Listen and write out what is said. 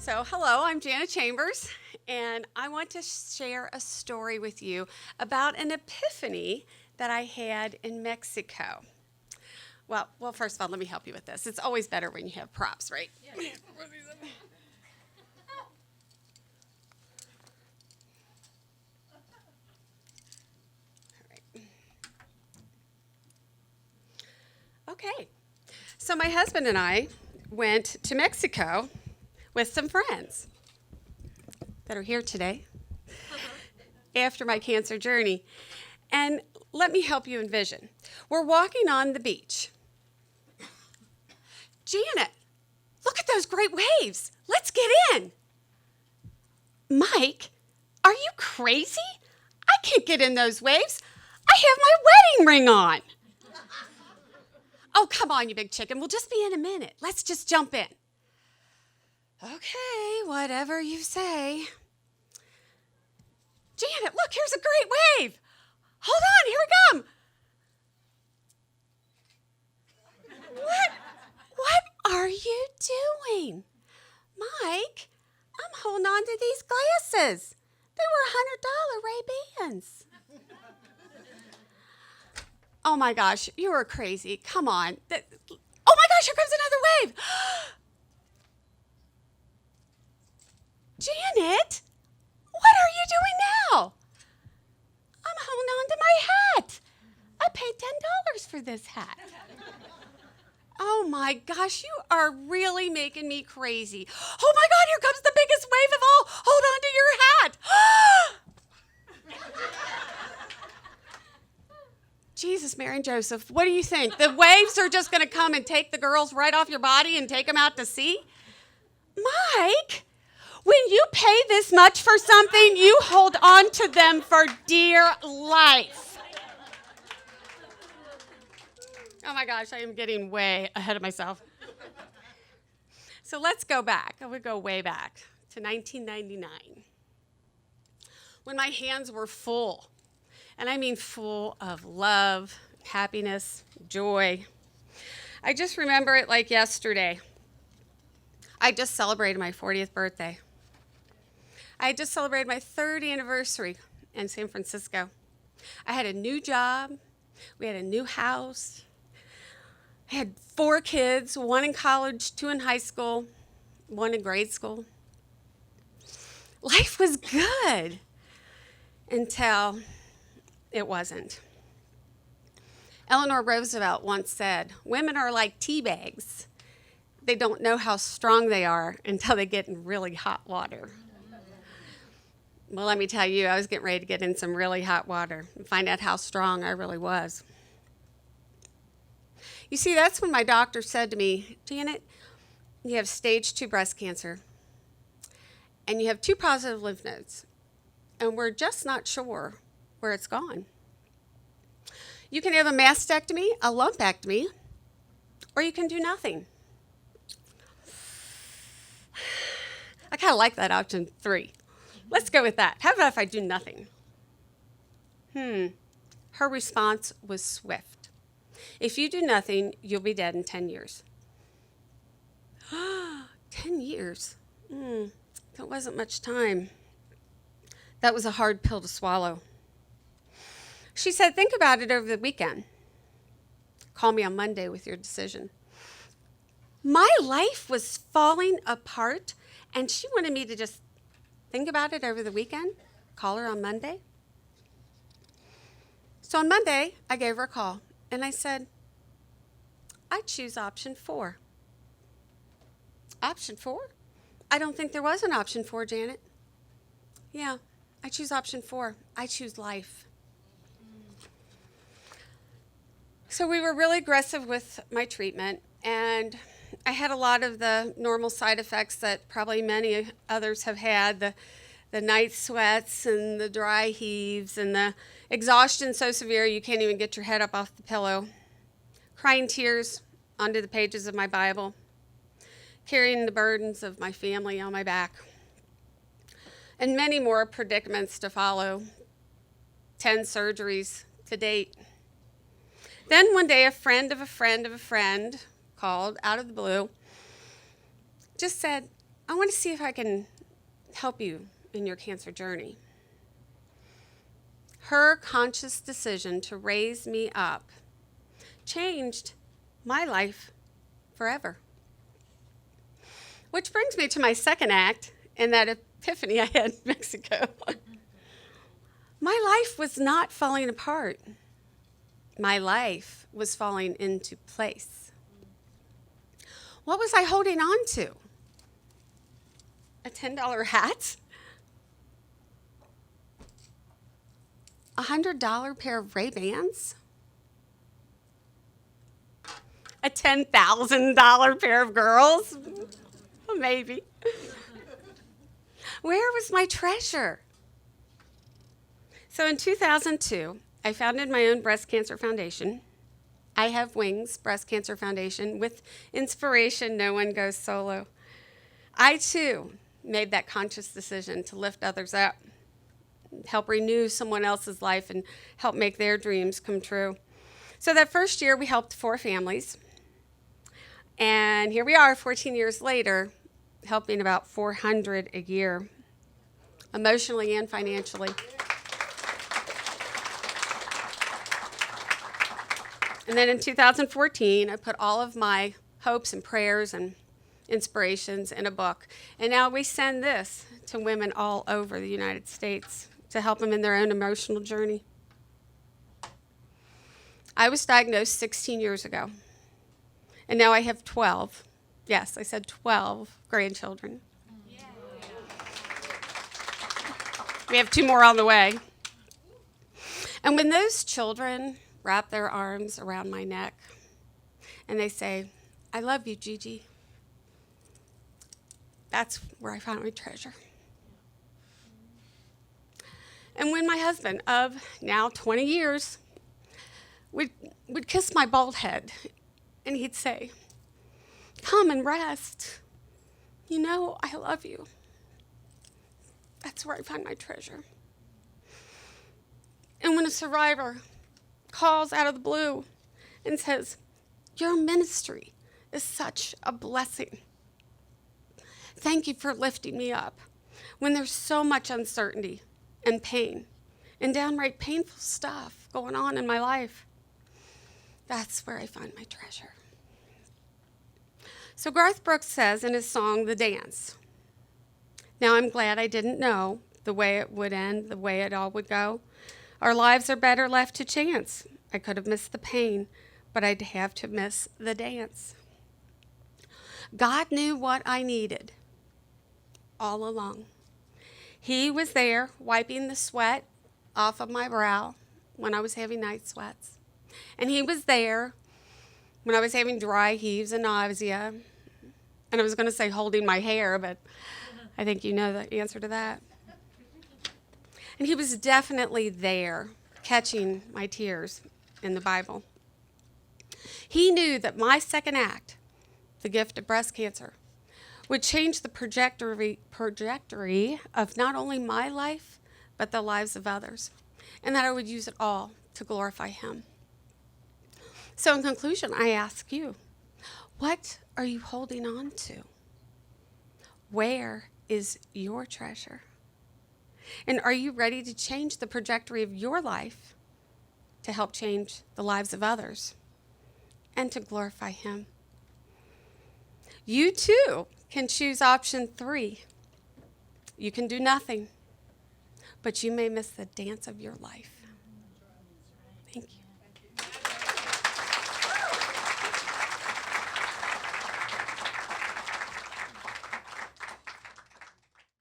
So, hello, I'm Jana Chambers, and I want to share a story with you about an epiphany that I had in Mexico. Well, first of all, let me help you with this. It's always better when you have props, right? Yeah. Okay, so my husband and I went to Mexico with some friends that are here today after my cancer journey. And let me help you envision. We're walking on the beach. Janet, look at those great waves. Let's get in. Mike, are you crazy? I can't get in those waves. I have my wedding ring on. Oh, come on, you big chicken. We'll just be in a minute. Let's just jump in. Okay, whatever you say. Janet, look, here's a great wave. Hold on, here we come. What are you doing? Mike, I'm holding on to these glasses. They were $100 Ray-Bans. Oh my gosh, you are crazy. Come on. Oh my gosh, here comes another wave. Janet, what are you doing now? I'm holding on to my hat. I paid $10 for this hat. Oh my gosh, you are really making me crazy. Oh my God, here comes the biggest wave of all. Hold on to your hat. Jesus, Mary and Joseph, what do you think? The waves are just going to come and take the girls right off your body and take them out to sea? Mike, when you pay this much for something, you hold on to them for dear life. Oh my gosh, I am getting way ahead of myself. So let's go back. I would go way back to 1999 when my hands were full. And I mean full of love, happiness, joy. I just remember it like yesterday. I just celebrated my 40th birthday. I just celebrated my 3rd anniversary in San Francisco. I had a new job. We had a new house. I had 4 kids, 1 in college, 2 in high school, 1 in grade school. Life was good until it wasn't. Eleanor Roosevelt once said, "Women are like tea bags. They don't know how strong they are until they get in really hot water." Well, let me tell you, I was getting ready to get in some really hot water and find out how strong I really was. You see, that's when my doctor said to me, "Janet, you have stage 2 breast cancer, and you have 2 positive lymph nodes, and we're just not sure where it's gone. You can have a mastectomy, a lumpectomy, or you can do nothing." I kind of like that option 3. Let's go with that. How about if I do nothing? Her response was swift. "If you do nothing, you'll be dead in 10 years. 10 years? That wasn't much time. That was a hard pill to swallow. She said, "Think about it over the weekend. Call me on Monday with your decision." My life was falling apart, and she wanted me to just think about it over the weekend, call her on Monday. So on Monday, I gave her a call, and I said, "I choose option 4. "Option 4? I don't think there was an option 4, Janet." "Yeah, I choose option 4. I choose life." So we were really aggressive with my treatment, and I had a lot of the normal side effects that probably many others have had, the night sweats and the dry heaves and the exhaustion so severe you can't even get your head up off the pillow, crying tears onto the pages of my Bible, carrying the burdens of my family on my back, and many more predicaments to follow, 10 surgeries to date. Then one day, a friend of a friend of a friend called out of the blue, just said, I want to see if I can help you in your cancer journey. Her conscious decision to raise me up changed my life forever. Which brings me to my second act in that epiphany I had in Mexico. My life was not falling apart. My life was falling into place. What was I holding on to? A $10 hat? A $100 pair of Ray-Bans? A $10,000 pair of girls? Maybe. Where was my treasure? So in 2002, I founded my own breast cancer foundation. I Have Wings Breast Cancer Foundation. With inspiration, no one goes solo. I, too, made that conscious decision to lift others up, help renew someone else's life, and help make their dreams come true. So that first year, we helped 4 families. And here we are, 14 years later, helping about 400 a year, emotionally and financially. And then in 2014, I put all of my hopes and prayers and inspirations in a book. And now we send this to women all over the United States to help them in their own emotional journey. I was diagnosed 16 years ago. And now I have 12. Yes, I said 12 grandchildren. Yeah. We have 2 more on the way. And when those children wrap their arms around my neck and they say, "I love you, Gigi," that's where I found my treasure. And when my husband of now 20 years would kiss my bald head, and he'd say, "Come and rest. You know I love you." That's where I find my treasure. And when a survivor calls out of the blue and says, "Your ministry is such a blessing. Thank you for lifting me up when there's so much uncertainty and pain and downright painful stuff going on in my life," that's where I find my treasure. So Garth Brooks says in his song, "The Dance," "Now I'm glad I didn't know the way it would end, the way it all would go. Our lives are better left to chance. I could have missed the pain, but I'd have to miss the dance." God knew what I needed all along. He was there wiping the sweat off of my brow when I was having night sweats. And he was there when I was having dry heaves and nausea. And I was going to say holding my hair, but I think you know the answer to that. And he was definitely there catching my tears in the Bible. He knew that my second act, the gift of breast cancer, would change the trajectory of not only my life, but the lives of others, and that I would use it all to glorify him. So in conclusion, I ask you, what are you holding on to? Where is your treasure? And are you ready to change the trajectory of your life to help change the lives of others and to glorify him? You too can choose option 3. You can do nothing, but you may miss the dance of your life. Thank you.